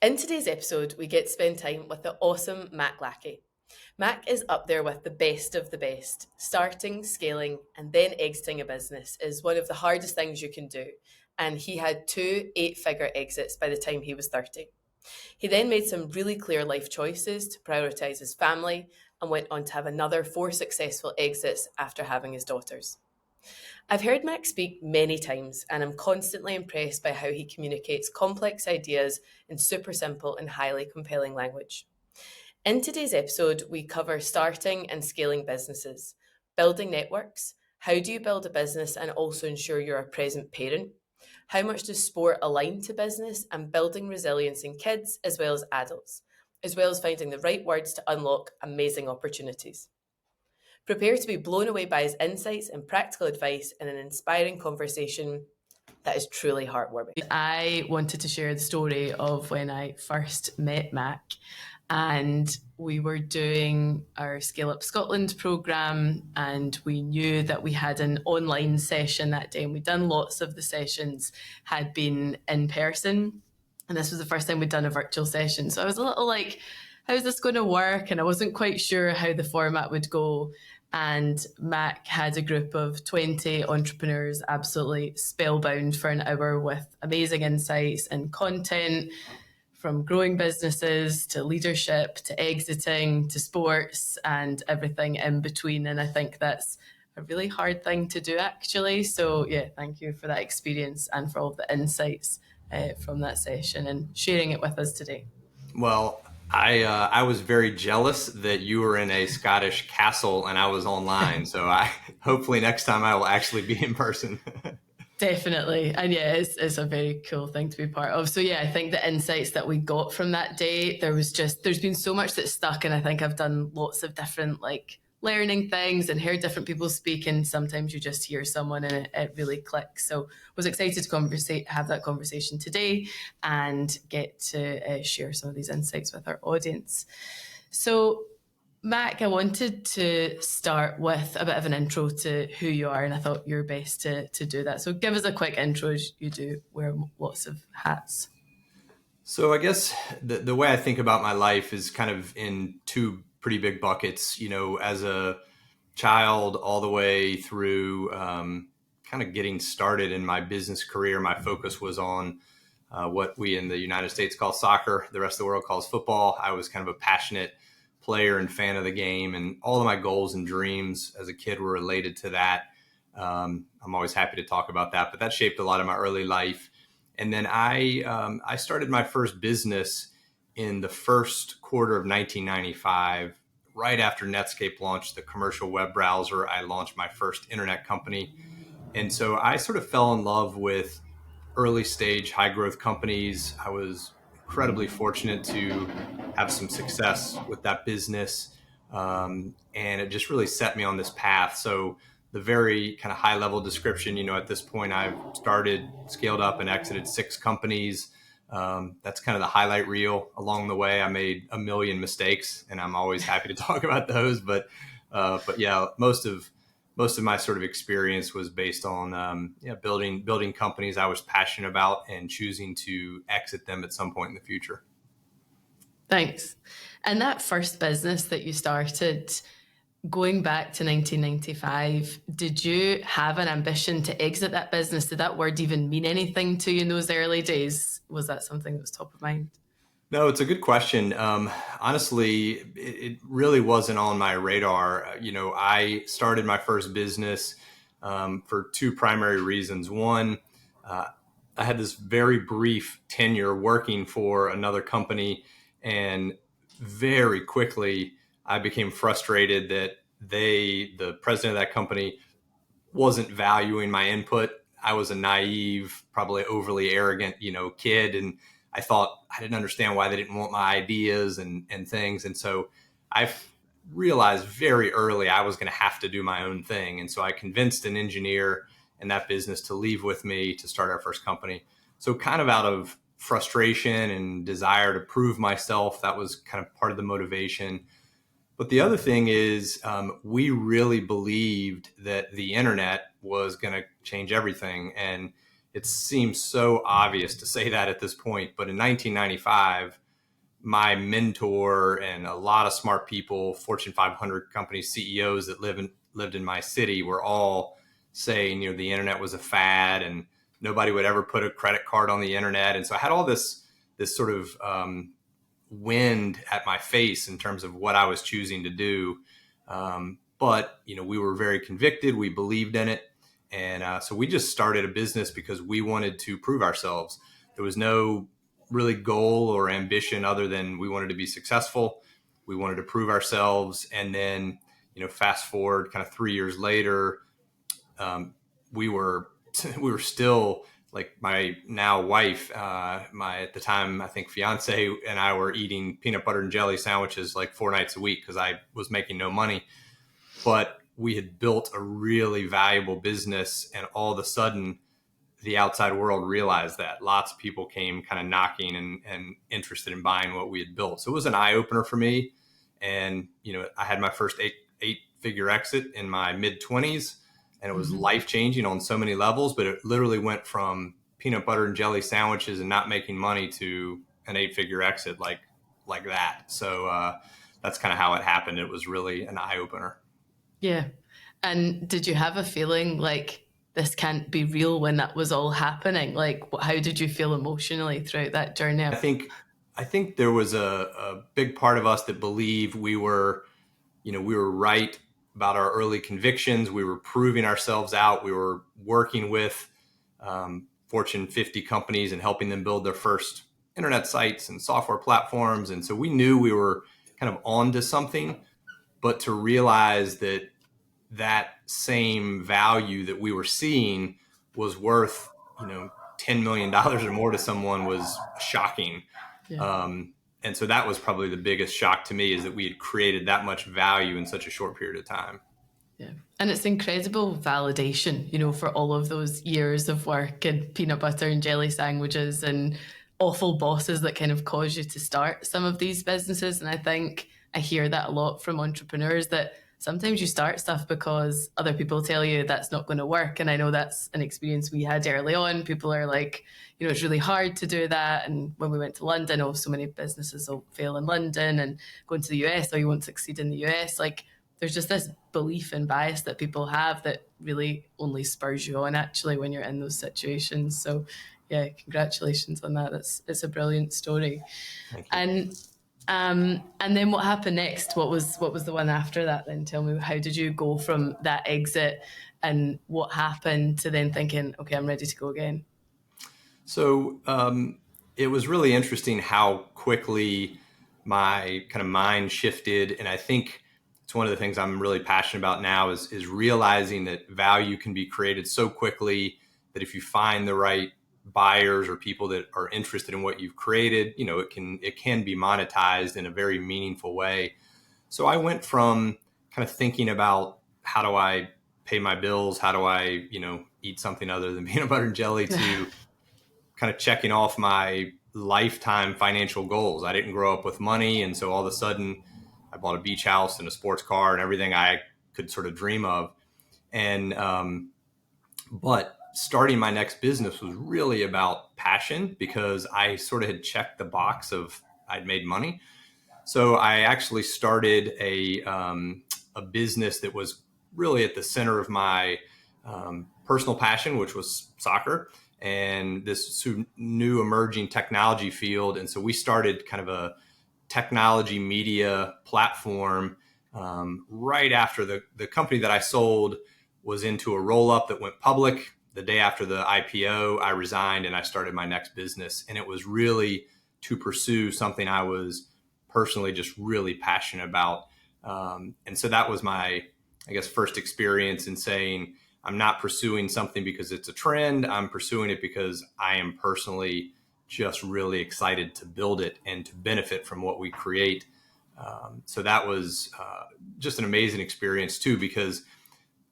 In today's episode, we get to spend time with the awesome Mac Lackey. Mac is up there with the best of the best. Starting, scaling, and then exiting a business is one of the hardest things you can do. And he had two 8-figure exits by the time he was 30. He then made some really clear life choices to prioritise his family and went on to have another 4 successful exits after having his daughters. I've heard Mac speak many times, and I'm constantly impressed by how he communicates complex ideas in super simple and highly compelling language. In today's episode, we cover starting and scaling businesses, building networks, how do you build a business and also ensure you're a present parent, how much does sport align to business, and building resilience in kids as well as finding the right words to unlock amazing opportunities. Prepare to be blown away by his insights and practical advice in an inspiring conversation that is truly heartwarming. I wanted to share the story of when I first met Mac, and we were doing our Scale Up Scotland programme, and we knew that we had an online session that day, and we'd done lots of the sessions had been in person, and this was the first time we'd done a virtual session. So I was a little like, how's this going to work? And I wasn't quite sure how the format would go. And Mac had a group of 20 entrepreneurs absolutely spellbound for an hour with amazing insights and content, from growing businesses to leadership to exiting to sports and everything in between. And I think that's a really hard thing to do, actually. So yeah, thank you for that experience and for all the insights from that session and sharing it with us today. Well, I was very jealous that you were in a Scottish castle and I was online. So hopefully next time I will actually be in person. Definitely. And yeah, it's a very cool thing to be part of. So yeah, I think the insights that we got from that day, there's been so much that stuck, and I think I've done lots of different learning things and heard different people speak, and sometimes you just hear someone and it really clicks. So was excited to have that conversation today and get to share some of these insights with our audience. So Mac, I wanted to start with a bit of an intro to who you are, and I thought you're best to do that. So give us a quick intro, as you do wear lots of hats. So I guess the way I think about my life is kind of in two pretty big buckets, as a child all the way through kind of getting started in my business career. My focus was on what we in the United States call soccer, the rest of the world calls football. I was kind of a passionate player and fan of the game, and all of my goals and dreams as a kid were related to that. I'm always happy to talk about that, but that shaped a lot of my early life. And then I started my first business in the first quarter of 1995, right after Netscape launched the commercial web browser. I launched my first internet company. And so I sort of fell in love with early stage, high growth companies. I was incredibly fortunate to have some success with that business. And it just really set me on this path. So the very kind of high level description, at this point, I've started, scaled up, and exited 6 companies. That's kind of the highlight reel. Along the way, I made a million mistakes, and I'm always happy to talk about those. But yeah, most of my sort of experience was based on building companies I was passionate about and choosing to exit them at some point in the future. Thanks. And that first business that you started, going back to 1995, did you have an ambition to exit that business? Did that word even mean anything to you in those early days? Was that something that was top of mind? No, it's a good question. Honestly, it really wasn't on my radar. I started my first business for 2 primary reasons. One, I had this very brief tenure working for another company, and very quickly I became frustrated that the president of that company, wasn't valuing my input. I was a naive, probably overly arrogant, kid. And I thought I didn't understand why they didn't want my ideas and things. And so I realized very early I was going to have to do my own thing. And so I convinced an engineer in that business to leave with me to start our first company. So kind of out of frustration and desire to prove myself, that was kind of part of the motivation. But the other thing is, we really believed that the internet was going to change everything. And it seems so obvious to say that at this point, but in 1995, my mentor and a lot of smart people, Fortune 500 company CEOs that lived in my city, were all saying, the internet was a fad and nobody would ever put a credit card on the internet. And so I had all this sort of wind at my face in terms of what I was choosing to do. But we were very convicted. We believed in it. And so we just started a business because we wanted to prove ourselves. There was no really goal or ambition other than we wanted to be successful. We wanted to prove ourselves. And then, fast forward kind of 3 years later, we were still, like, my now wife, my at the time I think fiance, and I were eating peanut butter and jelly sandwiches like 4 nights a week because I was making no money. But we had built a really valuable business, and all of a sudden the outside world realized that. Lots of people came kind of knocking and interested in buying what we had built. So it was an eye opener for me. And, I had my first eight figure exit in my mid 20s, and it was life changing on so many levels, but it literally went from peanut butter and jelly sandwiches and not making money to an 8-figure exit like that. So that's kind of how it happened. It was really an eye opener. Yeah. And did you have a feeling like this can't be real when that was all happening? Like, how did you feel emotionally throughout that journey? I think there was a big part of us that believed we were right about our early convictions. We were proving ourselves out. We were working with Fortune 50 companies and helping them build their first internet sites and software platforms. And so we knew we were kind of onto something, but to realize that same value that we were seeing was worth, $10 million or more to someone was shocking. Yeah. And so that was probably the biggest shock to me, is that we had created that much value in such a short period of time. Yeah. And it's incredible validation, for all of those years of work and peanut butter and jelly sandwiches and awful bosses that kind of cause you to start some of these businesses. And I think I hear that a lot from entrepreneurs, that sometimes you start stuff because other people tell you that's not going to work. And I know that's an experience we had early on. People are like, it's really hard to do that. And when we went to London, so many businesses will fail in London, and going to the US, you won't succeed in the US. Like, there's just this belief and bias that people have that really only spurs you on, actually, when you're in those situations. So yeah, congratulations on that. It's a brilliant story. Thank you. And then what happened next? What was the one after that then? Tell me, how did you go from that exit, and what happened to then thinking, okay, I'm ready to go again? So it was really interesting how quickly my kind of mind shifted. And I think it's one of the things I'm really passionate about now is realizing that value can be created so quickly that if you find the right buyers or people that are interested in what you've created, it can be monetized in a very meaningful way. So I went from kind of thinking about, how do I pay my bills? How do I, eat something other than peanut butter and jelly, to kind of checking off my lifetime financial goals. I didn't grow up with money. And so all of a sudden I bought a beach house and a sports car and everything I could sort of dream of. And, but starting my next business was really about passion, because I sort of had checked the box of I'd made money. So I actually started a business that was really at the center of my personal passion, which was soccer and this new emerging technology field. And so we started kind of a technology media platform right after the company that I sold was into a roll-up that went public. The day after the IPO, I resigned and I started my next business. And it was really to pursue something I was personally just really passionate about. And so that was my, I guess, first experience in saying, I'm not pursuing something because it's a trend. I'm pursuing it because I am personally just really excited to build it and to benefit from what we create. So that was just an amazing experience too, because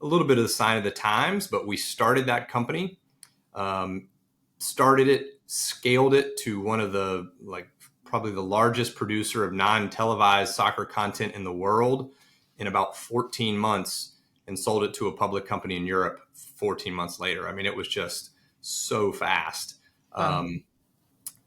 a little bit of the sign of the times, but we started that company, started it, scaled it to one of the, probably the largest producer of non-televised soccer content in the world in about 14 months, and sold it to a public company in Europe 14 months later. I mean, it was just so fast. Wow.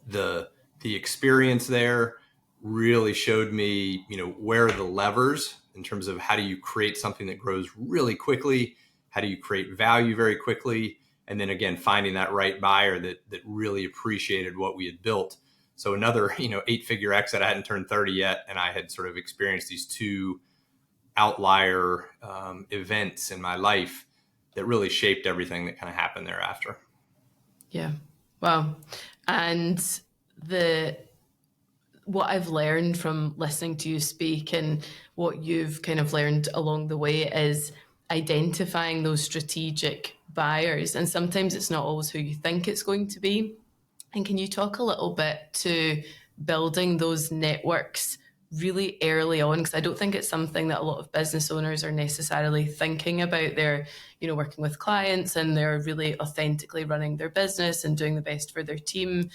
The the experience there really showed me, where are the levers in terms of how do you create something that grows really quickly, how do you create value very quickly, and then again finding that right buyer that really appreciated what we had built. So another 8-figure exit. I hadn't turned 30 yet, and I had sort of experienced these two outlier events in my life that really shaped everything that kind of happened thereafter. Yeah. Wow. And the what I've learned from listening to you speak and what you've kind of learned along the way is identifying those strategic buyers. And sometimes it's not always who you think it's going to be. And can you talk a little bit to building those networks really early on? Because I don't think it's something that a lot of business owners are necessarily thinking about. They're, working with clients and they're really authentically running their business and doing the best for their team,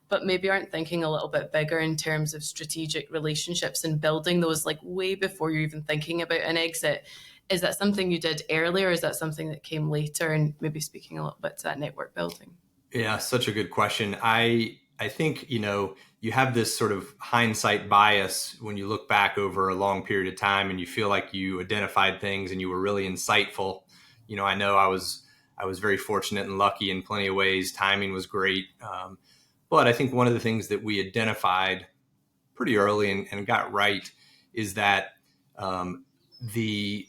but maybe aren't thinking a little bit bigger in terms of strategic relationships and building those like way before you're even thinking about an exit. Is that something you did earlier? Or is that something that came later? And maybe speaking a little bit to that network building. Yeah, such a good question. I think, you have this sort of hindsight bias when you look back over a long period of time and you feel like you identified things and you were really insightful. I know I was very fortunate and lucky in plenty of ways. Timing was great. But I think one of the things that we identified pretty early and got right is that the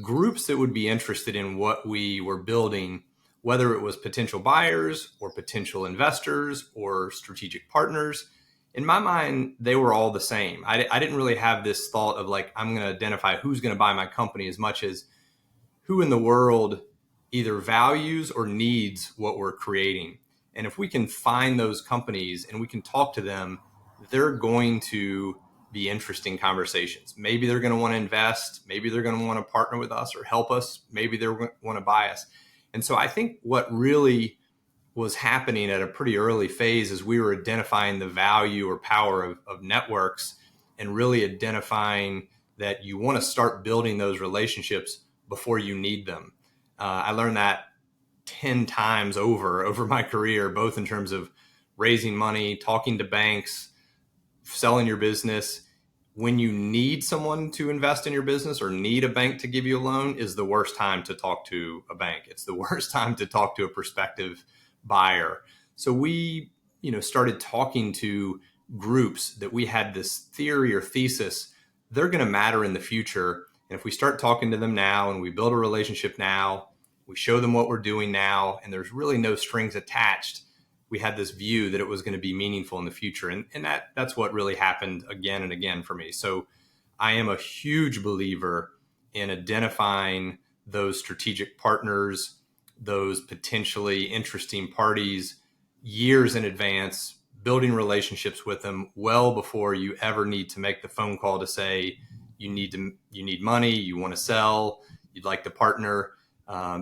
groups that would be interested in what we were building, whether it was potential buyers or potential investors or strategic partners, in my mind, they were all the same. I didn't really have this thought of like, I'm going to identify who's going to buy my company as much as who in the world either values or needs what we're creating. And if we can find those companies and we can talk to them, they're going to be interesting conversations. Maybe they're going to want to invest. Maybe they're going to want to partner with us or help us. Maybe they're going to want to buy us. And so I think what really was happening at a pretty early phase is we were identifying the value or power of networks and really identifying that you want to start building those relationships before you need them. I learned that 10 times over my career, both in terms of raising money, talking to banks, selling your business. When you need someone to invest in your business or need a bank to give you a loan is the worst time to talk to a bank. It's the worst time to talk to a prospective buyer. So we, started talking to groups that we had this theory or thesis, they're going to matter in the future. And if we start talking to them now and we build a relationship now, we show them what we're doing now, and there's really no strings attached, we had this view that it was going to be meaningful in the future. And that's what really happened again and again for me. So I am a huge believer in identifying those strategic partners, those potentially interesting parties years in advance, building relationships with them well before you ever need to make the phone call to say you need money, you want to sell, you'd like to partner,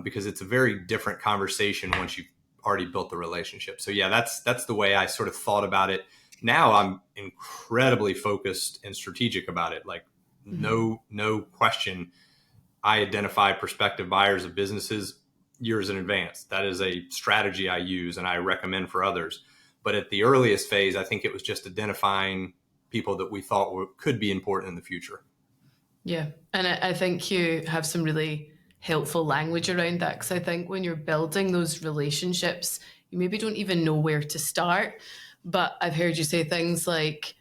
because it's a very different conversation once you've already built the relationship. So yeah, that's the way I sort of thought about it. Now I'm incredibly focused and strategic about it. Like no question, I identify prospective buyers of businesses years in advance. That is a strategy I use and I recommend for others. But at the earliest phase, I think it was just identifying people that we thought could be important in the future. Yeah. And I think you have some really helpful language around that, because I think when you're building those relationships, you maybe don't even know where to start. But I've heard you say things like,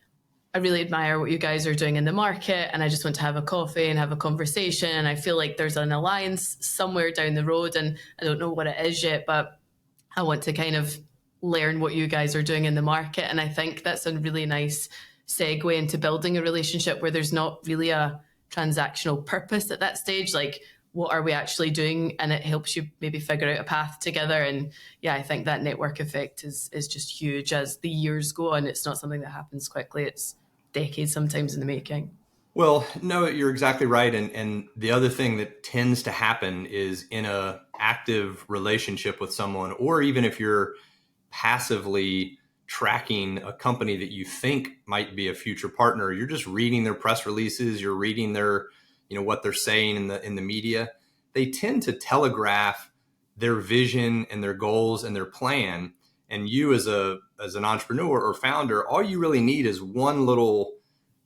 I really admire what you guys are doing in the market, and I just want to have a coffee and have a conversation. And I feel like there's an alliance somewhere down the road, and I don't know what it is yet, but I want to kind of learn what you guys are doing in the market. And I think that's a really nice segue into building a relationship where there's not really a transactional purpose at that stage. Like, what are we actually doing? And it helps you maybe figure out a path together. And yeah, I think that network effect is just huge as the years go on. It's not something that happens quickly. It's decades sometimes in the making. Well, no, you're exactly right. And the other thing that tends to happen is in a active relationship with someone, or even if you're passively tracking a company that you think might be a future partner, you're just reading their press releases, you're reading their, what they're saying in the media. They tend to telegraph their vision and their goals and their plan. And you as an entrepreneur or founder, all you really need is one little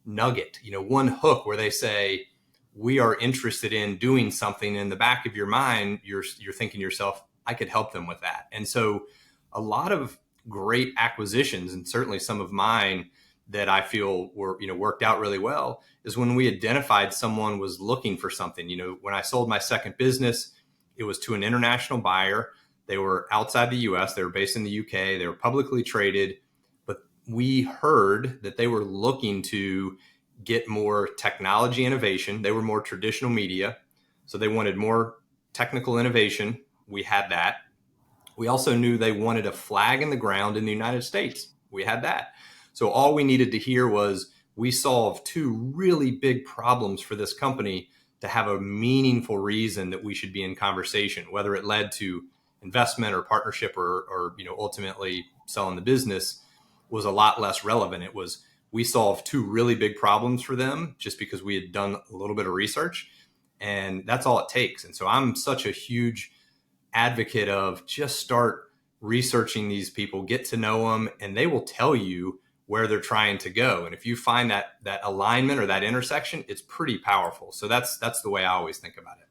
nugget, one hook where they say, we are interested in doing something. In the back of your mind, you're thinking to yourself, I could help them with that. And so a lot of great acquisitions, and certainly some of mine that I feel were, worked out really well, is when we identified someone was looking for something. When I sold my second business, it was to an international buyer. They were outside the US. They were based in the UK. They were publicly traded, but we heard that they were looking to get more technology innovation. They were more traditional media, so they wanted more technical innovation. We had that. We also knew they wanted a flag in the ground in the United States. We had that. So all we needed to hear was, we solved two really big problems for this company to have a meaningful reason that we should be in conversation, whether it led to investment or partnership or ultimately selling the business was a lot less relevant. It was, we solved two really big problems for them just because we had done a little bit of research, and that's all it takes. And so I'm such a huge advocate of just start researching these people, get to know them, and they will tell you where they're trying to go. And if you find that alignment or that intersection, it's pretty powerful. So that's the way I always think about it.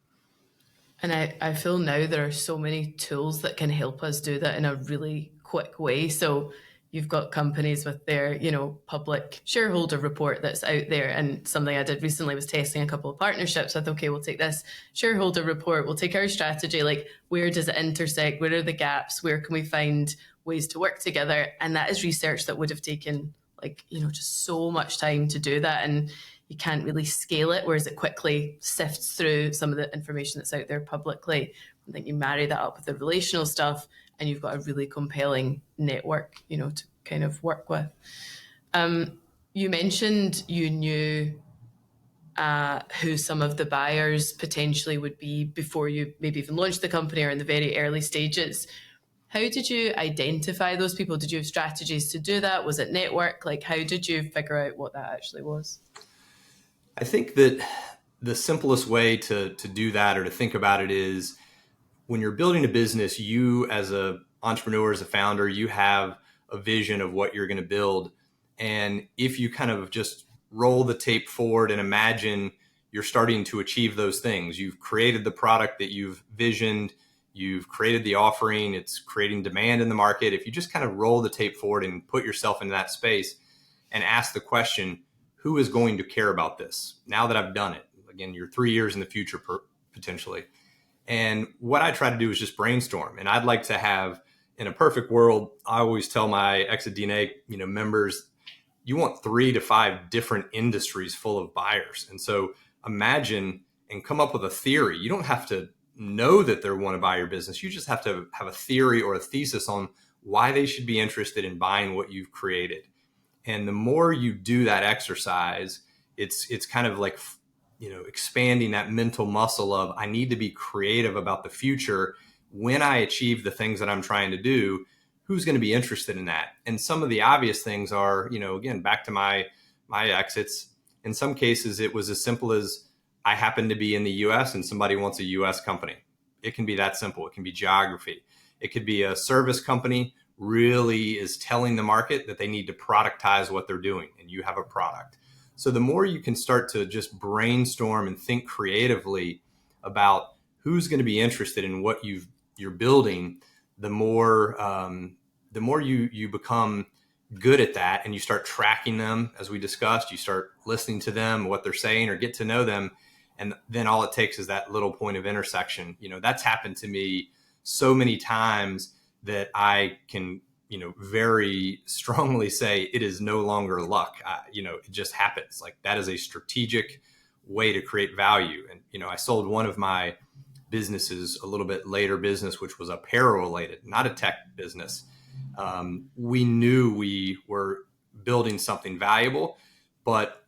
And I feel now there are so many tools that can help us do that in a really quick way. So you've got companies with their, public shareholder report that's out there. And something I did recently was testing a couple of partnerships with, okay, we'll take this shareholder report, we'll take our strategy, like where does it intersect? Where are the gaps? Where can we find ways to work together? And that is research that would have taken just so much time to do that. And you can't really scale it, whereas it quickly sifts through some of the information that's out there publicly. I think you marry that up with the relational stuff, and you've got a really compelling network, to kind of work with. You mentioned you knew who some of the buyers potentially would be before you maybe even launched the company or in the very early stages. How did you identify those people? Did you have strategies to do that? Was it network? Like, how did you figure out what that actually was? I think that the simplest way to do that or to think about it is, when you're building a business, you as an entrepreneur, as a founder, you have a vision of what you're going to build. And if you kind of just roll the tape forward and imagine you're starting to achieve those things, you've created the product that you've visioned, you've created the offering, it's creating demand in the market. If you just kind of roll the tape forward and put yourself into that space and ask the question, who is going to care about this now that I've done it? Again, you're 3 years in the future potentially. And what I try to do is just brainstorm. And I'd like to have, in a perfect world, I always tell my Exit DNA, members, you want 3 to 5 different industries full of buyers. And so imagine and come up with a theory. You don't have to know that they want to buy your business. You just have to have a theory or a thesis on why they should be interested in buying what you've created. And the more you do that exercise, it's kind of like, expanding that mental muscle of, I need to be creative about the future. When I achieve the things that I'm trying to do, who's going to be interested in that? And some of the obvious things are, again, back to my exits. In some cases, it was as simple as, I happen to be in the US and somebody wants a US company. It can be that simple. It can be geography. It could be a service company really is telling the market that they need to productize what they're doing, and you have a product. So the more you can start to just brainstorm and think creatively about who's going to be interested in what you're building, the more you become good at that, and you start tracking them. As we discussed, you start listening to them, what they're saying, or get to know them. And then all it takes is that little point of intersection. That's happened to me so many times that I can, very strongly say it is no longer luck. It just happens. Like, that is a strategic way to create value. And, I sold one of my businesses, a little bit later business, which was apparel related, not a tech business. We knew we were building something valuable, but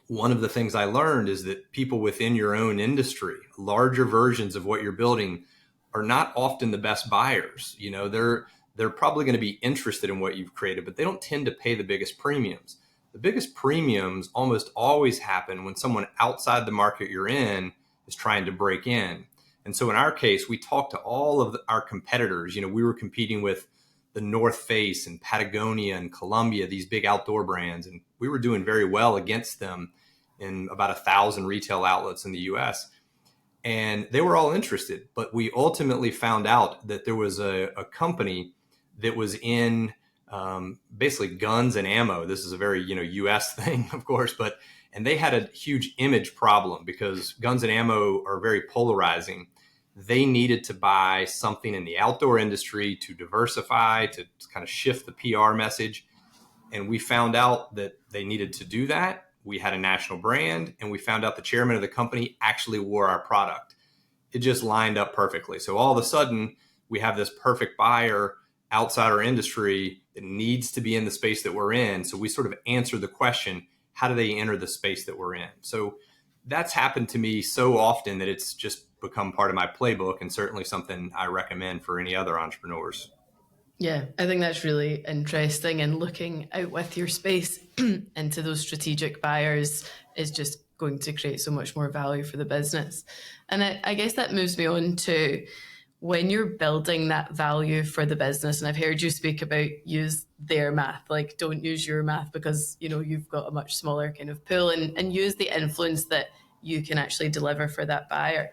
one of the things I learned is that people within your own industry, larger versions of what you're building, are not often the best buyers. They're probably going to be interested in what you've created, but they don't tend to pay the biggest premiums. The biggest premiums almost always happen when someone outside the market you're in is trying to break in. And so in our case, we talked to all of our competitors. We were competing with the North Face and Patagonia and Columbia, these big outdoor brands, and we were doing very well against them in about 1,000 retail outlets in the US. And they were all interested, but we ultimately found out that there was a company that was in basically guns and ammo. This is a very US thing, of course, and they had a huge image problem because guns and ammo are very polarizing. They needed to buy something in the outdoor industry to diversify, to kind of shift the PR message. And we found out that they needed to do that. We had a national brand, and we found out the chairman of the company actually wore our product. It just lined up perfectly. So all of a sudden, we have this perfect buyer outside our industry that needs to be in the space that we're in. So we sort of answer the question, how do they enter the space that we're in? So that's happened to me so often that it's just become part of my playbook, and certainly something I recommend for any other entrepreneurs. Yeah, I think that's really interesting. And looking out with your space into those strategic buyers is just going to create so much more value for the business. And I guess that moves me on to when you're building that value for the business. And I've heard you speak about use their math, like don't use your math because you've got a much smaller kind of pool, and use the influence that you can actually deliver for that buyer.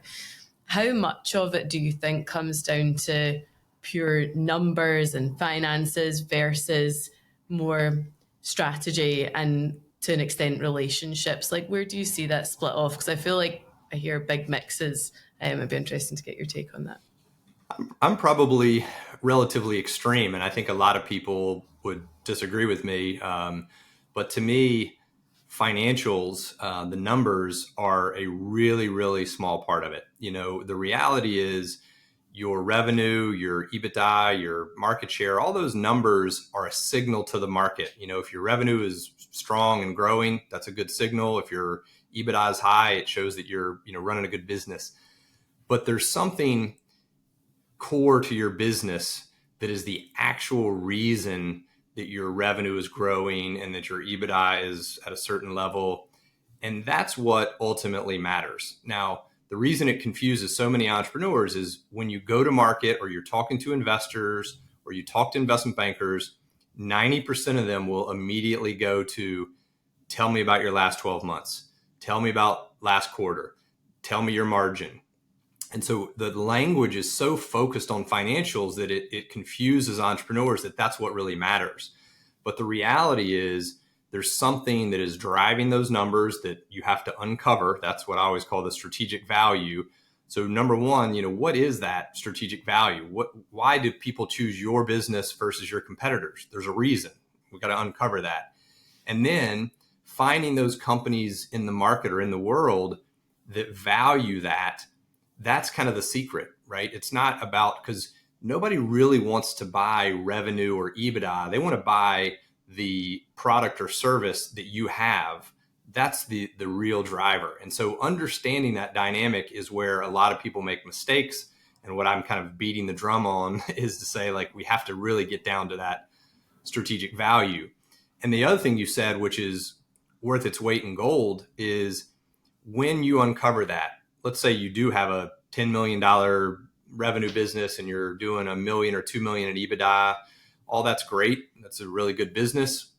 How much of it do you think comes down to pure numbers and finances versus more strategy and, to an extent, relationships? Like, where do you see that split off? Because I feel like I hear big mixes. It'd be interesting to get your take on that. I'm probably relatively extreme, and I think a lot of people would disagree with me. But to me, financials, the numbers are a really, really small part of it. The reality is your revenue, your EBITDA, your market share, all those numbers are a signal to the market. If your revenue is strong and growing, that's a good signal. If your EBITDA is high, it shows that you're, running a good business. But there's something core to your business that is the actual reason that your revenue is growing and that your EBITDA is at a certain level. And that's what ultimately matters. Now, the reason it confuses so many entrepreneurs is when you go to market or you're talking to investors or you talk to investment bankers, 90% of them will immediately go to, tell me about your last 12 months. Tell me about last quarter. Tell me your margin. And so the language is so focused on financials that it confuses entrepreneurs that that's what really matters. But the reality is there's something that is driving those numbers that you have to uncover. That's what I always call the strategic value. So number one, what is that strategic value? Why do people choose your business versus your competitors? There's a reason. We've got to uncover that. And then finding those companies in the market or in the world that value that. That's kind of the secret, right? It's not about, because nobody really wants to buy revenue or EBITDA. They want to buy the product or service that you have. That's the real driver. And so understanding that dynamic is where a lot of people make mistakes. And what I'm kind of beating the drum on is to say, like, we have to really get down to that strategic value. And the other thing you said, which is worth its weight in gold, is when you uncover that, let's say you do have a $10 million revenue business and you're doing $1 million or $2 million in EBITDA. All that's great. That's a really good business.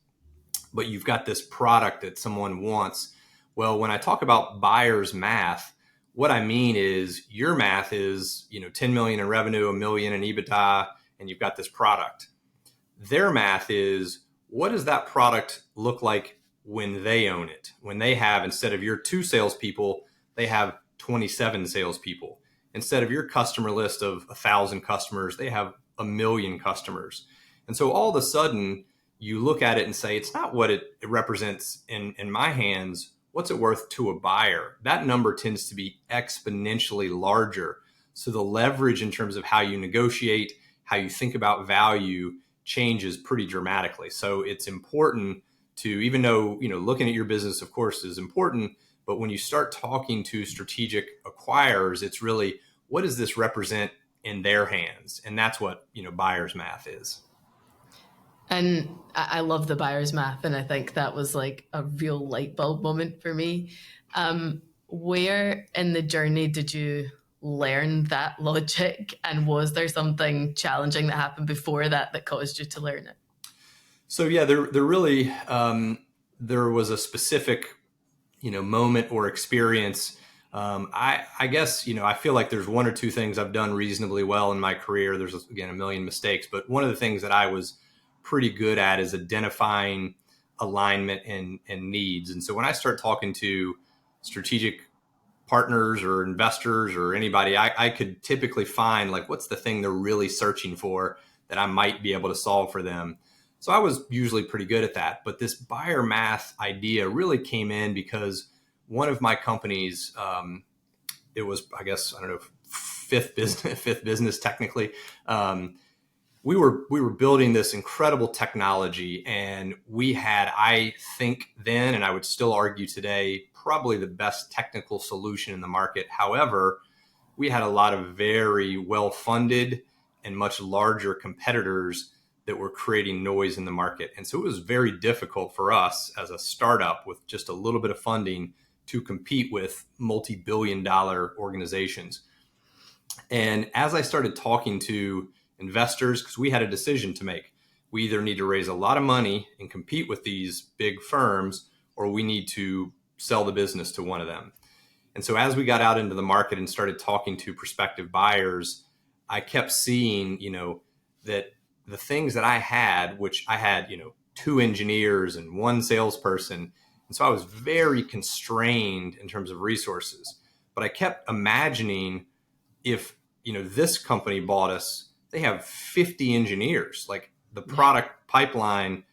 But you've got this product that someone wants. Well, when I talk about buyer's math, what I mean is your math is, 10 million in revenue, $1 million in EBITDA, and you've got this product. Their math is, what does that product look like when they own it? When they have, instead of your 2 salespeople, they have 27 salespeople. Instead of your customer list of 1,000 customers, they have 1 million customers. And so all of a sudden you look at it and say, it's not what it represents in my hands. What's it worth to a buyer? That number tends to be exponentially larger. So the leverage in terms of how you negotiate, how you think about value changes pretty dramatically. So it's important to, even though, looking at your business, of course, is important, but when you start talking to strategic acquirers, it's really, what does this represent in their hands? And that's what, buyer's math is. And I love the buyer's math. And I think that was like a real light bulb moment for me. Where in the journey did you learn that logic? And was there something challenging that happened before that caused you to learn it? So yeah, there really there was a specific moment or experience. I guess I feel like there's one or two things I've done reasonably well in my career. There's again a million mistakes, but one of the things that I was pretty good at is identifying alignment and needs. And so when I start talking to strategic partners or investors or anybody, I could typically find like what's the thing they're really searching for that I might be able to solve for them. So I was usually pretty good at that. But this buyer math idea really came in because one of my companies, it was, I guess, I don't know, fifth business technically. We were building this incredible technology, and we had, I think then, and I would still argue today, probably the best technical solution in the market. However, we had a lot of very well-funded and much larger competitors that were creating noise in the market. And so it was very difficult for us as a startup with just a little bit of funding to compete with multi-billion-dollar organizations. And as I started talking to investors, because we had a decision to make, we either need to raise a lot of money and compete with these big firms, or we need to sell the business to one of them. And so as we got out into the market and started talking to prospective buyers, I kept seeing, that the things that I had, which I had, 2 engineers and 1 salesperson. And so I was very constrained in terms of resources. But I kept imagining if, this company bought us, they have 50 engineers. Like the product pipeline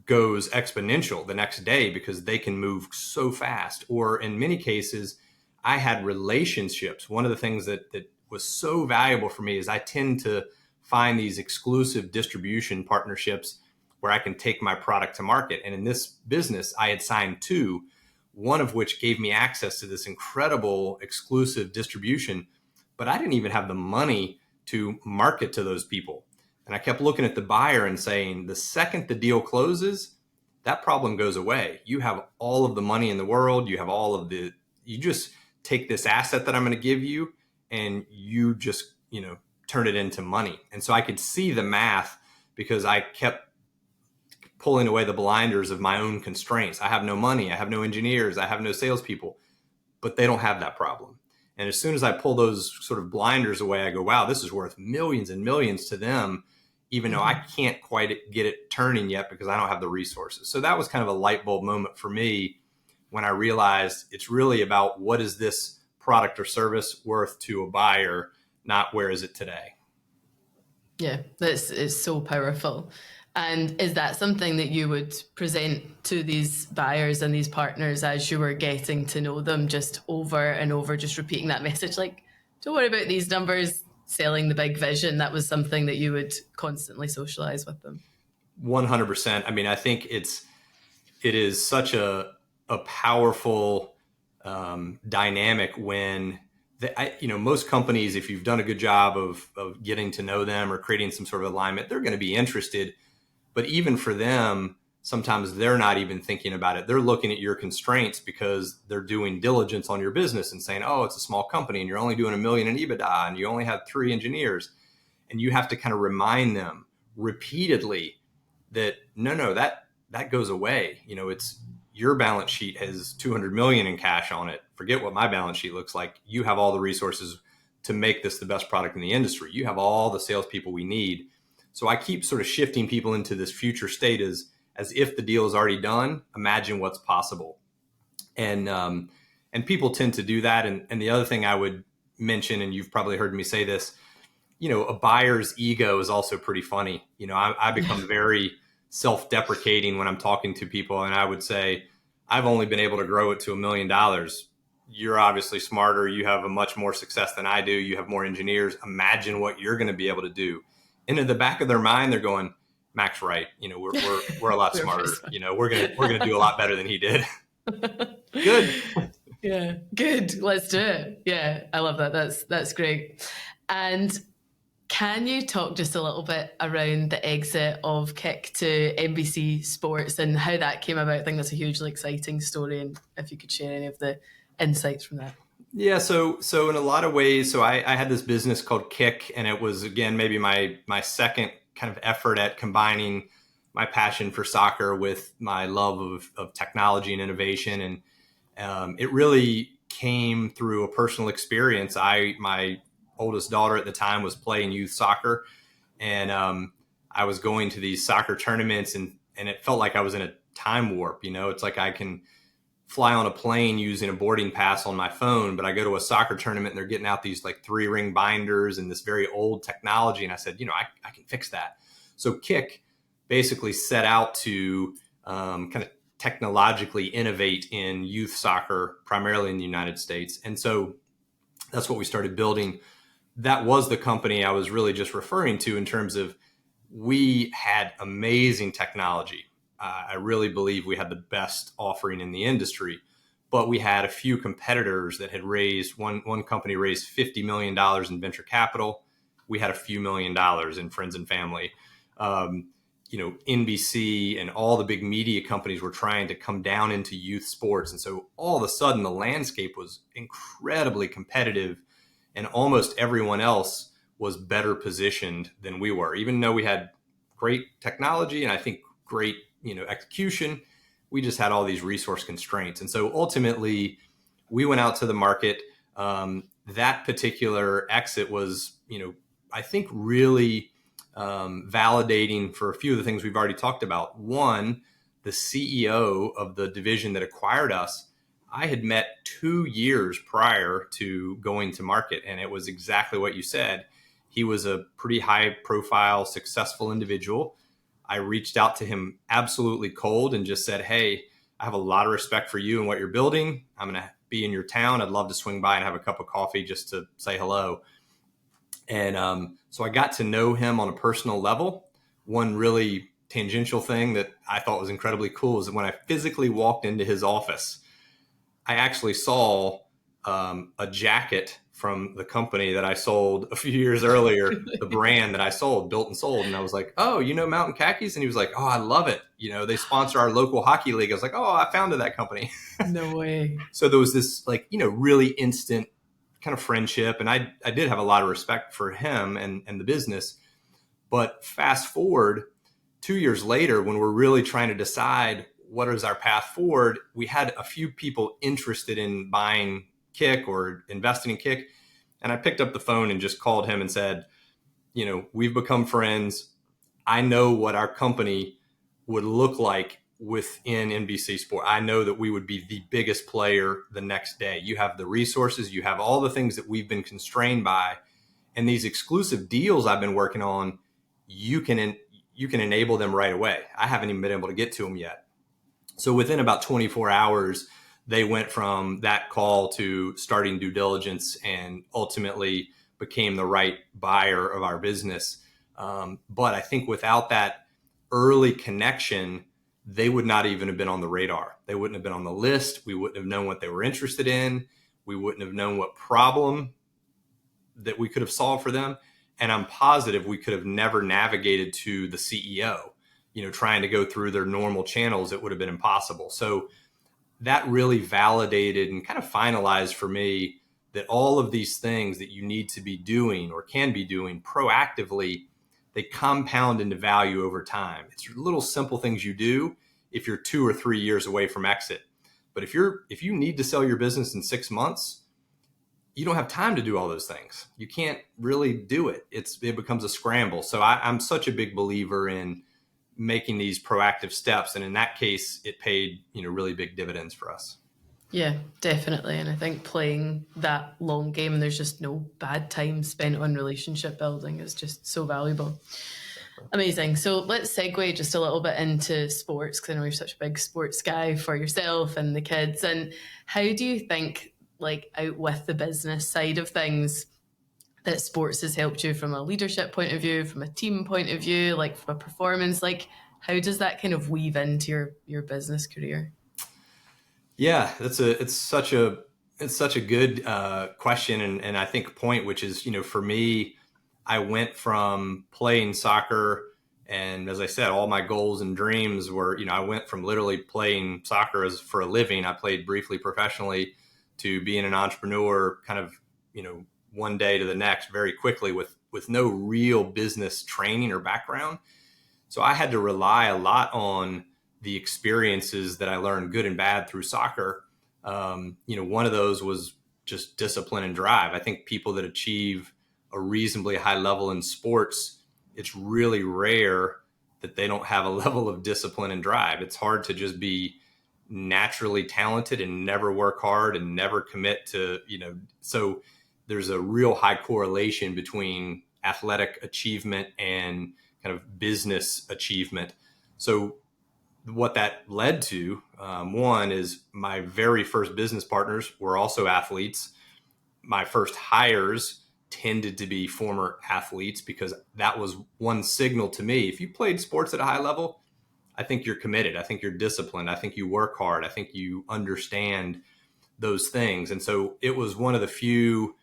goes exponential the next day because they can move so fast. Or in many cases, I had relationships. One of the things that was so valuable for me is I tend to find these exclusive distribution partnerships where I can take my product to market. And in this business, I had signed 2, one of which gave me access to this incredible exclusive distribution, but I didn't even have the money to market to those people. And I kept looking at the buyer and saying, the second the deal closes, that problem goes away. You have all of the money in the world. You have you just take this asset that I'm going to give you and you just, turn it into money. And so I could see the math because I kept pulling away the blinders of my own constraints. I have no money. I have no engineers. I have no salespeople, but they don't have that problem. And as soon as I pull those sort of blinders away, I go, wow, this is worth millions and millions to them, even though I can't quite get it turning yet because I don't have the resources. So that was kind of a light bulb moment for me when I realized it's really about what is this product or service worth to a buyer, not where is it today. Yeah, it's so powerful. And is that something that you would present to these buyers and these partners as you were getting to know them, just over and over, just repeating that message, like, don't worry about these numbers, selling the big vision? That was something that you would constantly socialize with them. 100%. I mean, I think it is such a powerful dynamic when most companies, if you've done a good job of getting to know them or creating some sort of alignment, they're going to be interested. But even for them, sometimes they're not even thinking about it. They're looking at your constraints because they're doing diligence on your business and saying, oh, it's a small company and you're only doing $1 million in EBITDA and you only have 3 engineers. And you have to kind of remind them repeatedly that no, that goes away. It's your balance sheet has 200 million in cash on it. Forget what my balance sheet looks like. You have all the resources to make this the best product in the industry. You have all the salespeople we need. So I keep sort of shifting people into this future state as if the deal is already done. Imagine what's possible. And people tend to do that. And the other thing I would mention, and you've probably heard me say this, a buyer's ego is also pretty funny. I become very self-deprecating when I'm talking to people, and I would say, I've only been able to grow it to $1 million. You're obviously smarter. You have a much more success than I do. You have more engineers. Imagine what you're going to be able to do. And in the back of their mind, they're going, Mac's right. We're a lot smarter. We're gonna do a lot better than he did. Good. Yeah, good. Let's do it. Yeah, I love that. That's great. And can you talk just a little bit around the exit of Kick to NBC Sports and how that came about? I think that's a hugely exciting story, and if you could share any of the insights from that. Yeah, so in a lot of ways, so I had this business called Kick, and it was again maybe my second kind of effort at combining my passion for soccer with my love of technology and innovation, and it really came through a personal experience. My oldest daughter at the time was playing youth soccer, and I was going to these soccer tournaments, and it felt like I was in a time warp. You know, it's like I can fly on a plane using a boarding pass on my phone, but I go to a soccer tournament and they're getting out these like 3-ring binders and this very old technology. And I said, I can fix that. So Kick basically set out to kind of technologically innovate in youth soccer, primarily in the United States. And so that's what we started building. That was the company I was really just referring to in terms of we had amazing technology. I really believe we had the best offering in the industry, but we had a few competitors that had raised one company raised $50 million in venture capital. We had a few $1 million in friends and family. NBC and all the big media companies were trying to come down into youth sports. And so all of a sudden the landscape was incredibly competitive, and almost everyone else was better positioned than we were. Even though we had great technology and I think great, execution, we just had all these resource constraints. And so ultimately we went out to the market. That particular exit was, I think really validating for a few of the things we've already talked about. One, the CEO of the division that acquired us, I had met 2 years prior to going to market, and it was exactly what you said. He was a pretty high profile, successful individual. I reached out to him absolutely cold and just said, hey, I have a lot of respect for you and what you're building. I'm going to be in your town. I'd love to swing by and have a cup of coffee just to say hello. And so I got to know him on a personal level. One really tangential thing that I thought was incredibly cool is that when I physically walked into his office, I actually saw a jacket from the company that I sold a few years earlier, the brand that I sold, built and sold. And I was like, oh, Mountain Khakis? And he was like, oh, I love it. They sponsor our local hockey league. I was like, oh, I founded that company. No way. So there was this really instant kind of friendship. And I did have a lot of respect for him and the business. But fast forward 2 years later, when we're really trying to decide what is our path forward, we had a few people interested in buying Kick or investing in Kick. And I picked up the phone and just called him and said, we've become friends. I know what our company would look like within NBC Sport. I know that we would be the biggest player the next day. You have the resources, you have all the things that we've been constrained by. And these exclusive deals I've been working on, you can enable them right away. I haven't even been able to get to them yet. So within about 24 hours, they went from that call to starting due diligence and ultimately became the right buyer of our business. But I think without that early connection, they would not even have been on the radar. They wouldn't have been on the list. We wouldn't have known what they were interested in. We wouldn't have known what problem that we could have solved for them. And I'm positive we could have never navigated to the CEO. Trying to go through their normal channels, it would have been impossible. So that really validated and kind of finalized for me that all of these things that you need to be doing or can be doing proactively, they compound into value over time. It's little simple things you do if you're 2 or 3 years away from exit. But if you need to sell your business in 6 months, you don't have time to do all those things. You can't really do it. It becomes a scramble. So I'm such a big believer in making these proactive steps. And in that case, it paid, really big dividends for us. Yeah, definitely. And I think playing that long game, there's just no bad time spent on relationship building is just so valuable. Amazing. So let's segue just a little bit into sports, because I know you're such a big sports guy for yourself and the kids. And how do you think, out with the business side of things, that sports has helped you from a leadership point of view, from a team point of view, from a performance? How does that kind of weave into your business career? Yeah, it's such a good question, and I think point, which is, for me, I went from playing soccer, and as I said, all my goals and dreams were, I went from literally playing soccer for a living. I played briefly professionally to being an entrepreneur kind of, one day to the next very quickly with no real business training or background. So I had to rely a lot on the experiences that I learned, good and bad, through soccer. One of those was just discipline and drive. I think people that achieve a reasonably high level in sports, it's really rare that they don't have a level of discipline and drive. It's hard to just be naturally talented and never work hard and never commit to, so there's a real high correlation between athletic achievement and kind of business achievement. So what that led to, one is my very first business partners were also athletes. My first hires tended to be former athletes, because that was one signal to me. If you played sports at a high level, I think you're committed. I think you're disciplined. I think you work hard. I think you understand those things. And so it was one of the few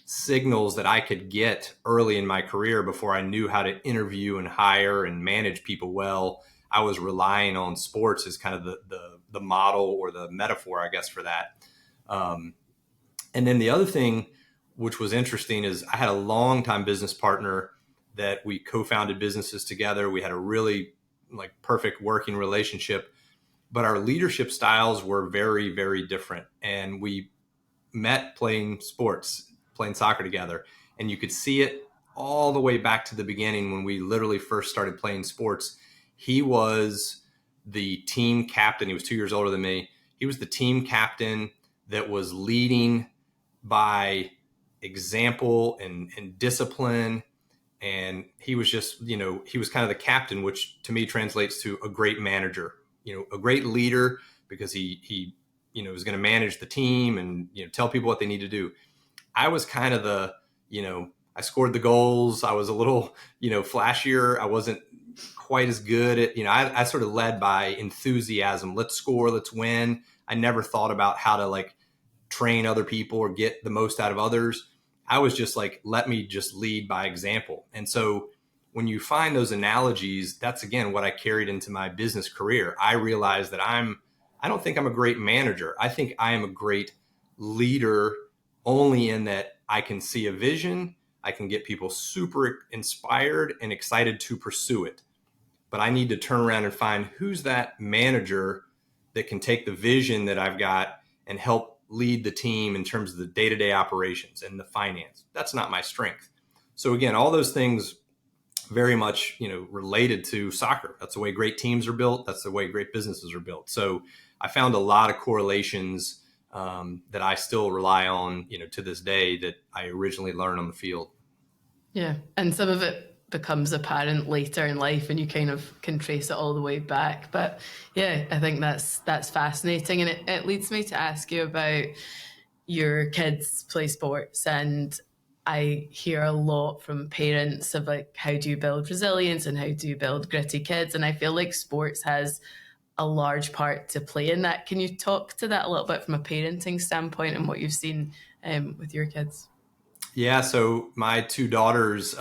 signals that I could get early in my career before I knew how to interview and hire and manage people well. I was relying on sports as kind of the model or the metaphor, I guess, for that. And then the other thing, which was interesting, is I had a longtime business partner that we co-founded businesses together. We had a really perfect working relationship, but our leadership styles were very, very different. And we met playing soccer together. And you could see it all the way back to the beginning when we literally first started playing sports. He was the team captain. He was 2 years older than me. He was the team captain that was leading by example and discipline. And he was just, he was kind of the captain, which to me translates to a great manager, a great leader, because he was going to manage the team and, tell people what they need to do. I was kind of I scored the goals. I was a little, flashier. I wasn't quite as good at, I sort of led by enthusiasm. Let's score, let's win. I never thought about how to train other people or get the most out of others. I was just let me just lead by example. And so when you find those analogies, that's again what I carried into my business career. I realized that I don't think I'm a great manager. I think I am a great leader, only in that I can see a vision. I can get people super inspired and excited to pursue it. But I need to turn around and find who's that manager that can take the vision that I've got and help lead the team in terms of the day-to-day operations and the finance. That's not my strength. So again, all those things very much, related to soccer. That's the way great teams are built. That's the way great businesses are built. So I found a lot of correlations that I still rely on, to this day, that I originally learned on the field. Yeah. And some of it becomes apparent later in life and you kind of can trace it all the way back. But yeah, I think that's fascinating. And it leads me to ask you about your kids play sports. And I hear a lot from parents of how do you build resilience and how do you build gritty kids? And I feel like sports has a large part to play in that. Can you talk to that a little bit from a parenting standpoint and what you've seen with your kids? Yeah. So my two daughters,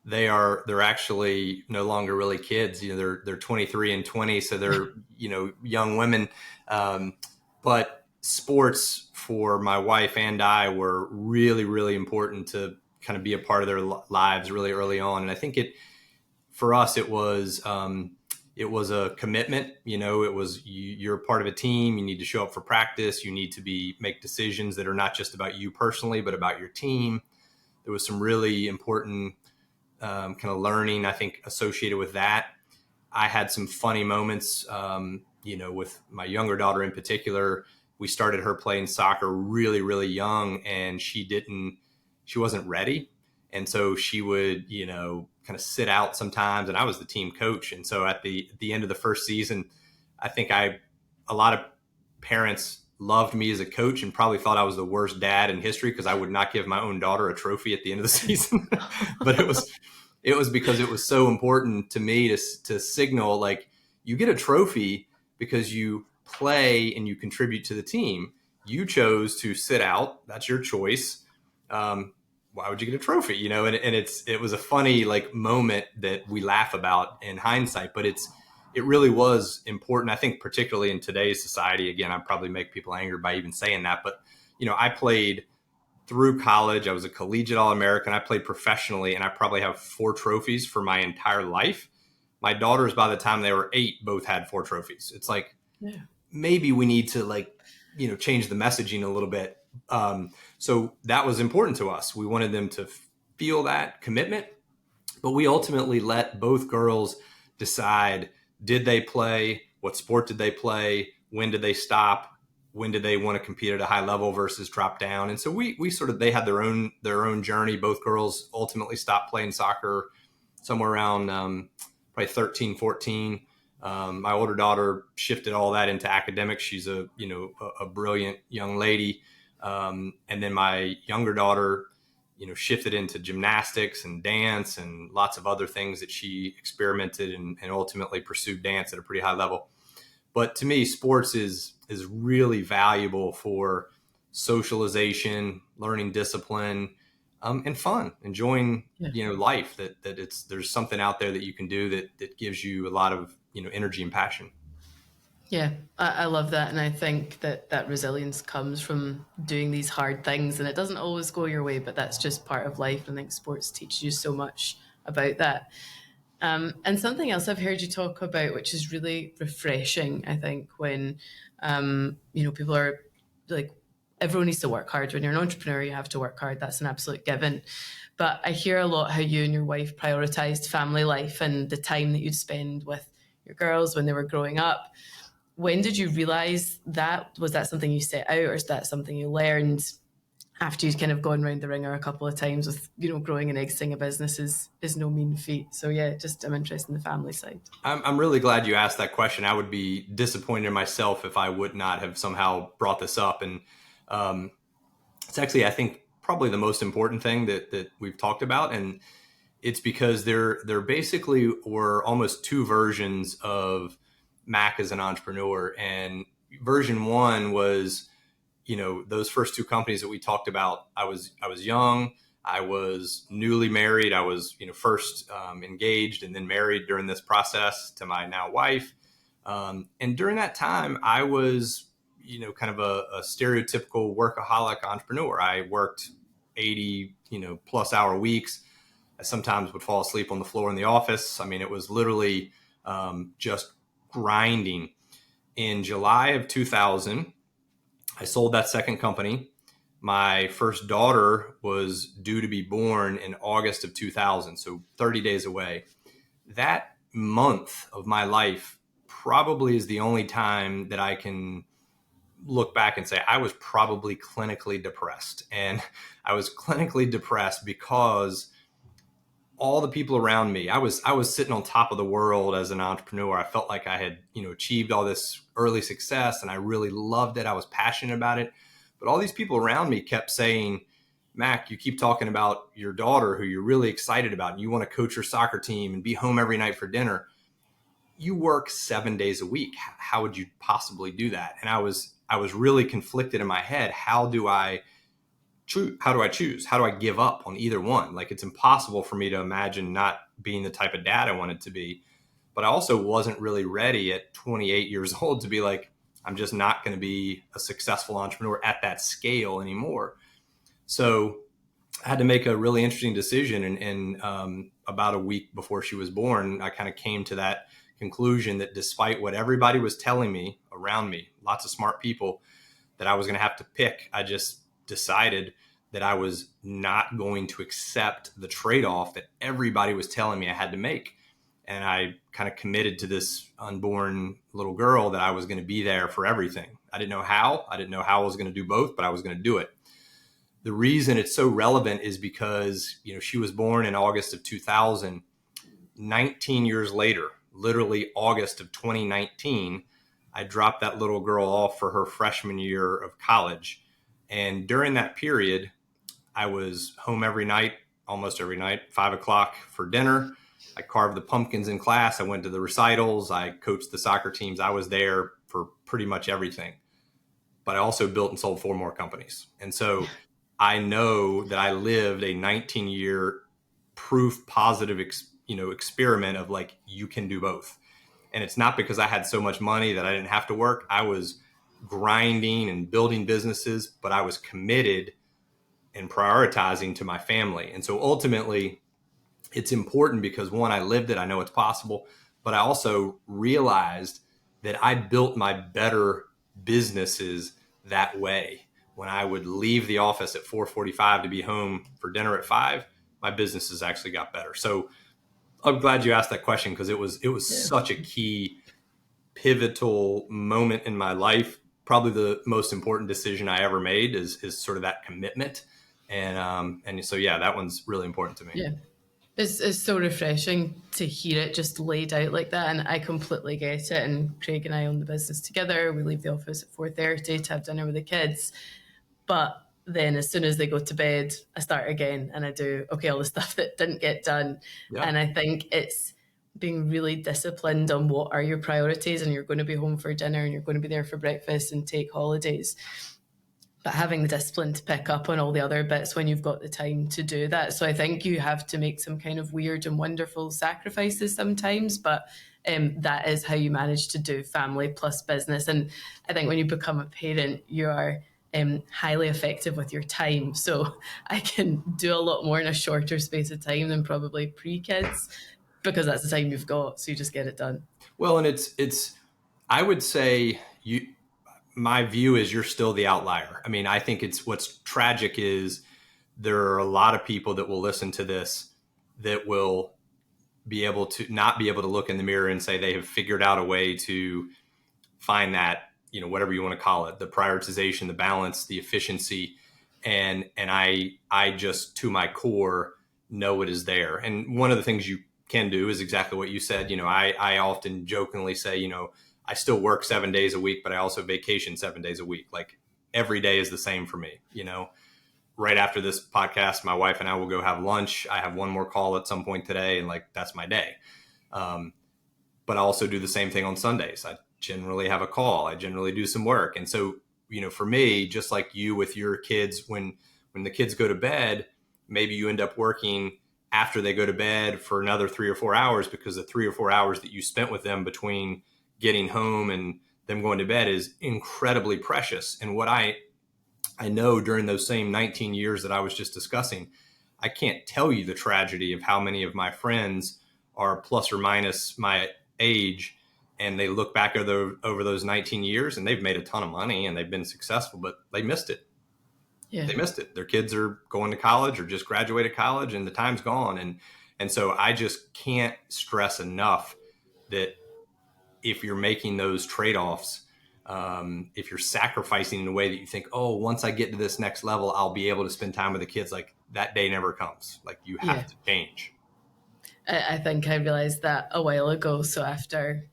they're actually no longer really kids. They're 23 and 20. So they're, young women. But sports for my wife and I were really, really important to kind of be a part of their lives really early on. And I think for us, it was a commitment. It was you're part of a team. You need to show up for practice. You need to make decisions that are not just about you personally, but about your team. There was some really important kind of learning, I think, associated with that. I had some funny moments, with my younger daughter in particular. We started her playing soccer really, really young, and she wasn't ready. And so she would, kind of sit out sometimes, and I was the team coach. And so at the end of the first season, I think a lot of parents loved me as a coach and probably thought I was the worst dad in history because I would not give my own daughter a trophy at the end of the season. But it was because it was so important to me to signal you get a trophy because you play and you contribute to the team. You chose to sit out. That's your choice. Why would you get a trophy? And it was a funny moment that we laugh about in hindsight, but it really was important. I think particularly in today's society, again, I probably make people angry by even saying that, but I played through college. I was a collegiate All-American. I played professionally, and I probably have 4 trophies for my entire life. My daughters, by the time they were 8, both had 4 trophies. It's like, Yeah. maybe we need to change the messaging a little bit. So that was important to us. We wanted them to feel that commitment, but we ultimately let both girls decide, did they play? What sport did they play? When did they stop? When did they want to compete at a high level versus drop down? And so we sort of, they had their own journey. Both girls ultimately stopped playing soccer somewhere around probably 13, 14. My older daughter shifted all that into academics. She's a brilliant young lady. And then my younger daughter, shifted into gymnastics and dance and lots of other things that she experimented and ultimately pursued dance at a pretty high level. But to me, sports is really valuable for socialization, learning discipline, and fun, enjoying Yeah. life. There's something out there that you can do that gives you a lot of energy and passion. Yeah, I love that. And I think that that resilience comes from doing these hard things. And it doesn't always go your way, but that's just part of life. And I think sports teaches you so much about that. And something else I've heard you talk about, which is really refreshing, I think, when, people are like, everyone needs to work hard. When you're an entrepreneur, you have to work hard. That's an absolute given. But I hear a lot how you and your wife prioritized family life and the time that you'd spend with your girls when they were growing up. When did you realize that? Was that something you set out, or is that something you learned after you'd kind of gone round the ringer a couple of times with, growing and exiting a business is no mean feat. So yeah, just I'm interested in the family side. I'm really glad you asked that question. I would be disappointed in myself if I would not have somehow brought this up. And um, it's actually, I think, probably the most important thing that we've talked about. And it's because there basically were almost 2 versions of Mac as an entrepreneur. And version 1 was, those first 2 companies that we talked about. I was young. I was newly married. I was, first engaged and then married during this process to my now wife. And during that time, I was, kind of a stereotypical workaholic entrepreneur. I worked 80, plus hour weeks. I sometimes would fall asleep on the floor in the office. I mean, it was literally just grinding. In July of 2000, I sold that second company. My first daughter was due to be born in August of 2000, so 30 days away. That month of my life probably is the only time that I can look back and say I was probably clinically depressed. And I was clinically depressed because all the people around me, I was sitting on top of the world as an entrepreneur. I felt like I had, achieved all this early success and I really loved it. I was passionate about it. But all these people around me kept saying, Mac, you keep talking about your daughter who you're really excited about and you want to coach your soccer team and be home every night for dinner. You work 7 days a week. How would you possibly do that? And I was really conflicted in my head. How do I choose? How do I give up on either one? Like, it's impossible for me to imagine not being the type of dad I wanted to be. But I also wasn't really ready at 28 years old to be like, I'm just not going to be a successful entrepreneur at that scale anymore. So I had to make a really interesting decision. And about a week before she was born, I kind of came to that conclusion that despite what everybody was telling me around me, lots of smart people, that I was going to have to pick, I just decided that I was not going to accept the trade-off that everybody was telling me I had to make. And I kind of committed to this unborn little girl that I was going to be there for everything. I didn't know how. I didn't know how I was going to do both, but I was going to do it. The reason it's so relevant is because, she was born in August of 2000. 19 years later, literally August of 2019, I dropped that little girl off for her freshman year of college. And during that period, I was home every night, almost every night, 5 o'clock for dinner. I carved the pumpkins in class. I went to the recitals. I coached the soccer teams. I was there for pretty much everything. But I also built and sold 4 more companies. And so I know that I lived a 19-year proof positive, experiment of like, you can do both. And it's not because I had so much money that I didn't have to work. I was grinding and building businesses, but I was committed and prioritizing to my family. And so ultimately, it's important because one, I lived it, I know it's possible, but I also realized that I built my better businesses that way. When I would leave the office at 4:45 to be home for dinner at 5, my businesses actually got better. So I'm glad you asked that question because it was Yeah. such a key pivotal moment in my life. Probably the most important decision I ever made is sort of that commitment. And so, yeah, that one's really important to me. Yeah. It's so refreshing to hear it just laid out like that, and I completely get it. And Craig and I own the business together. We leave the office at 4:30 to have dinner with the kids, but then as soon as they go to bed, I start again and I do all the stuff that didn't get done. Yeah. And I think it's being really disciplined on what are your priorities, and you're going to be home for dinner and you're going to be there for breakfast and take holidays, but having the discipline to pick up on all the other bits when you've got the time to do that. So I think you have to make some kind of weird and wonderful sacrifices sometimes, but that is how you manage to do family plus business. And I think when you become a parent, you are highly effective with your time. So I can do a lot more in a shorter space of time than probably pre-kids, because that's the time you've got. So you just get it done. Well, and I would say my view is you're still the outlier. I mean, I think it's what's tragic is there are a lot of people that will listen to this that will be able to not be able to look in the mirror and say they have figured out a way to find that, whatever you want to call it, the prioritization, the balance, the efficiency. And I just, to my core, know it is there. And one of the things you can do is exactly what you said. I often jokingly say, I still work 7 days a week, but I also vacation 7 days a week. Like every day is the same for me. Right after this podcast, my wife and I will go have lunch. I have one more call at some point today, and that's my day. But I also do the same thing on Sundays. I generally have a call. I generally do some work. And so, for me, just like you with your kids, when the kids go to bed, maybe you end up working after they go to bed for another 3 or 4 hours, because the 3 or 4 hours that you spent with them between getting home and them going to bed is incredibly precious. And what I know during those same 19 years that I was just discussing, I can't tell you the tragedy of how many of my friends are plus or minus my age, and they look back over those 19 years and they've made a ton of money and they've been successful, but they missed it. Yeah. They missed it. Their kids are going to college or just graduated college and the time's gone. And so I just can't stress enough that if you're making those trade-offs, if you're sacrificing in a way that you think, oh, once I get to this next level, I'll be able to spend time with the kids, that day never comes. You have to change. I think I realized that a while ago. So after,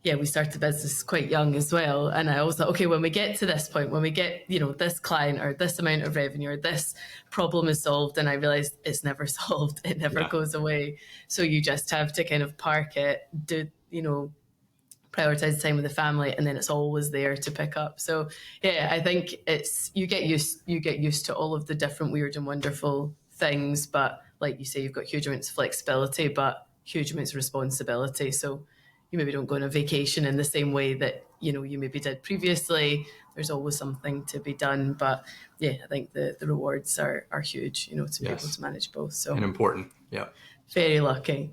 we started the business quite young as well. And I was like, okay, when we get to this point, when we get, this client or this amount of revenue or this problem is solved, and I realized it's never solved. It never goes away. So you just have to kind of park it, do, prioritize time with the family, and then it's always there to pick up. So I think you get used to all of the different weird and wonderful things, but like you say, you've got huge amounts of flexibility but huge amounts of responsibility. So you maybe don't go on a vacation in the same way that you maybe did previously. There's always something to be done, but I think the rewards are huge, to be able to manage both. So and important. Yeah, very lucky.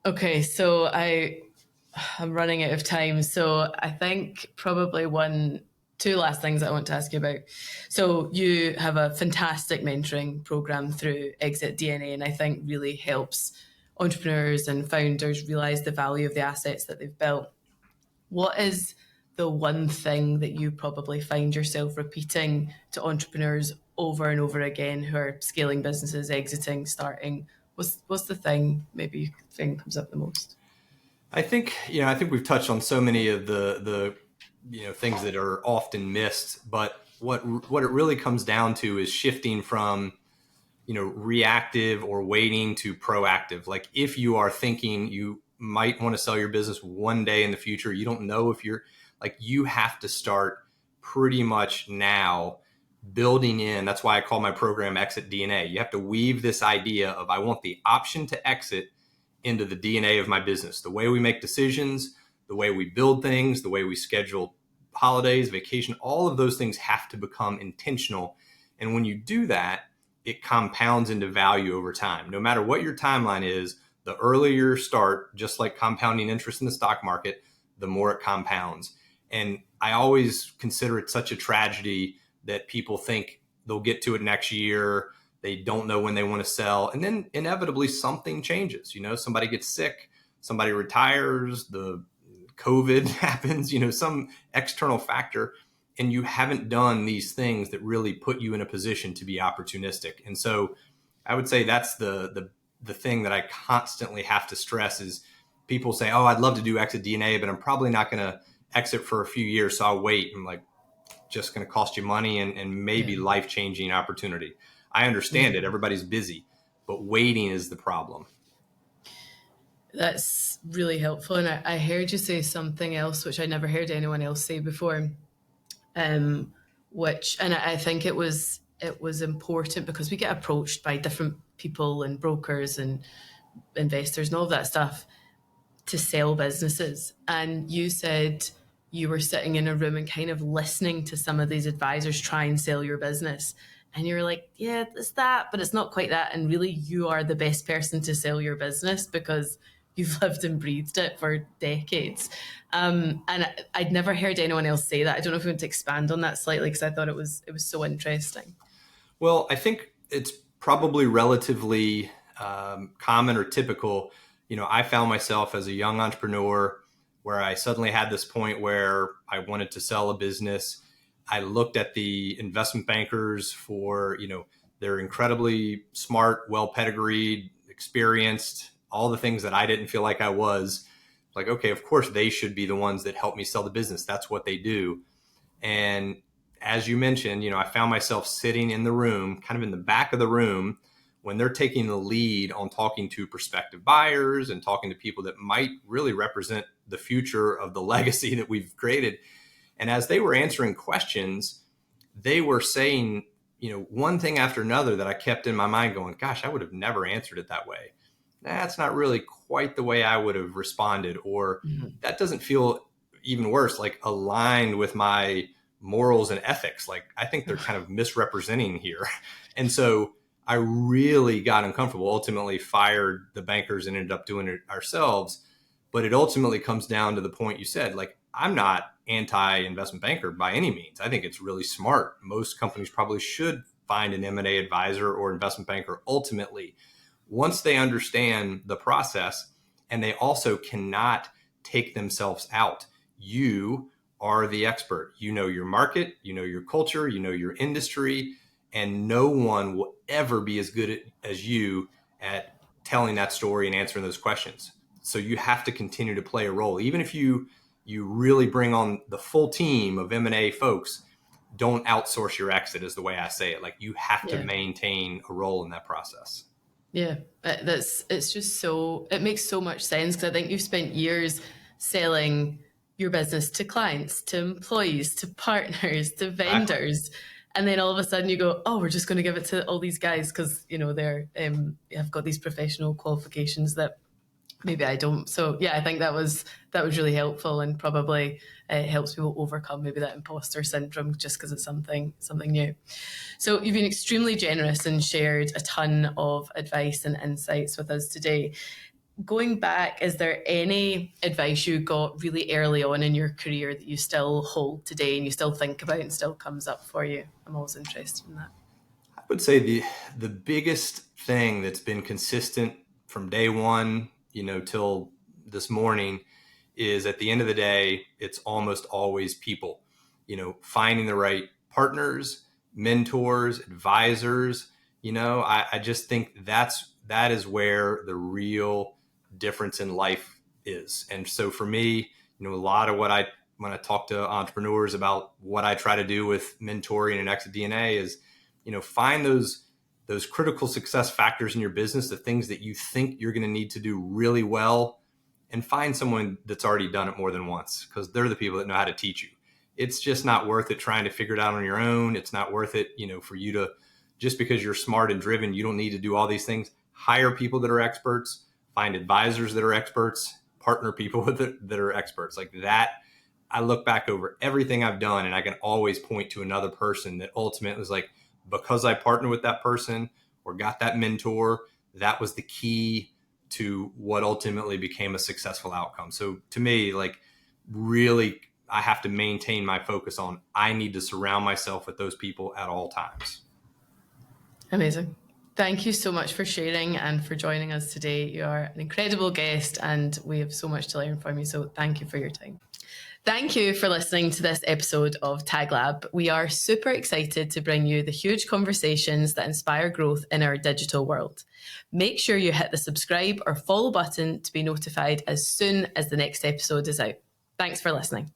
Okay, so I'm running out of time. So I think probably two last things I want to ask you about. So you have a fantastic mentoring program through Exit DNA, and I think really helps entrepreneurs and founders realize the value of the assets that they've built. What is the one thing that you probably find yourself repeating to entrepreneurs over and over again who are scaling businesses, exiting, starting? What's the thing maybe you think comes up the most? I think we've touched on so many of the things that are often missed, but what it really comes down to is shifting from reactive or waiting to proactive. If you are thinking you might want to sell your business one day in the future, you don't know if you're you have to start pretty much now building in. That's why I call my program Exit DNA. You have to weave this idea of I want the option to exit into the DNA of my business. The way we make decisions, the way we build things, the way we schedule holidays, vacation, all of those things have to become intentional. And when you do that, it compounds into value over time. No matter what your timeline is, the earlier you start, just like compounding interest in the stock market, the more it compounds. And I always consider it such a tragedy that people think they'll get to it next year. They don't know when they want to sell. And then inevitably something changes. Somebody gets sick, somebody retires, the COVID happens, some external factor, and you haven't done these things that really put you in a position to be opportunistic. And so I would say that's the thing that I constantly have to stress is people say, oh, I'd love to do exit DNA, but I'm probably not going to exit for a few years. So I'll wait. I'm like, just going to cost you money and maybe life-changing opportunity. I understand it. Everybody's busy, but waiting is the problem. That's really helpful. And I heard you say something else, which I never heard anyone else say before, and I think it was important because we get approached by different people and brokers and investors and all of that stuff to sell businesses. And you said you were sitting in a room and kind of listening to some of these advisors try and sell your business. And you're like, yeah, it's that, but it's not quite that. And really, you are the best person to sell your business because you've lived and breathed it for decades. And I'd never heard anyone else say that. I don't know if you want to expand on that slightly because I thought it was so interesting. Well, I think it's probably relatively common or typical. I found myself as a young entrepreneur where I suddenly had this point where I wanted to sell a business. I looked at the investment bankers for, they're incredibly smart, well pedigreed, experienced, all the things that I didn't feel like I was. Like, okay, of course they should be the ones that help me sell the business. That's what they do. And as you mentioned, I found myself sitting in the room, kind of in the back of the room, when they're taking the lead on talking to prospective buyers and talking to people that might really represent the future of the legacy that we've created. And as they were answering questions, they were saying, one thing after another that I kept in my mind going, gosh, I would have never answered it that way. That's not really quite the way I would have responded. Or that doesn't feel, even worse, like aligned with my morals and ethics. Like, I think they're kind of misrepresenting here. And so I really got uncomfortable, ultimately fired the bankers and ended up doing it ourselves. But it ultimately comes down to the point you said, like, I'm not anti-investment banker by any means. I think it's really smart. Most companies probably should find an M&A advisor or investment banker ultimately, once they understand the process, and they also cannot take themselves out. You are the expert. You know your market, you know your culture, you know your industry, and no one will ever be as good as you at telling that story and answering those questions. So you have to continue to play a role. Even if you really bring on the full team of M&A folks, don't outsource your exit is the way I say it. Like, you have to maintain a role in that process. Yeah, it's just it makes so much sense because I think you've spent years selling your business to clients, to employees, to partners, to vendors. And then all of a sudden you go, oh, we're just going to give it to all these guys because, they're have got these professional qualifications that maybe I don't. So yeah, I think that was really helpful and probably helps people overcome maybe that imposter syndrome just because it's something new. So you've been extremely generous and shared a ton of advice and insights with us today. Going back, is there any advice you got really early on in your career that you still hold today and you still think about and still comes up for you? I'm always interested in that. I would say the biggest thing that's been consistent from day one, till this morning is, at the end of the day, it's almost always people, finding the right partners, mentors, advisors. I just think that is where the real difference in life is. And so for me, a lot of when I talk to entrepreneurs about what I try to do with mentoring and exit DNA is, find those critical success factors in your business, the things that you think you're going to need to do really well, and find someone that's already done it more than once, because they're the people that know how to teach you. It's just not worth it trying to figure it out on your own. It's not worth it, for you to, just because you're smart and driven, you don't need to do all these things. Hire people that are experts, find advisors that are experts, partner people that are experts. Like that, I look back over everything I've done and I can always point to another person that ultimately was like, because I partnered with that person or got that mentor, that was the key to what ultimately became a successful outcome. So to me, like really, I have to maintain my focus on, I need to surround myself with those people at all times. Amazing. Thank you so much for sharing and for joining us today. You are an incredible guest and we have so much to learn from you. So thank you for your time. Thank you for listening to this episode of Tag Lab. We are super excited to bring you the huge conversations that inspire growth in our digital world. Make sure you hit the subscribe or follow button to be notified as soon as the next episode is out. Thanks for listening.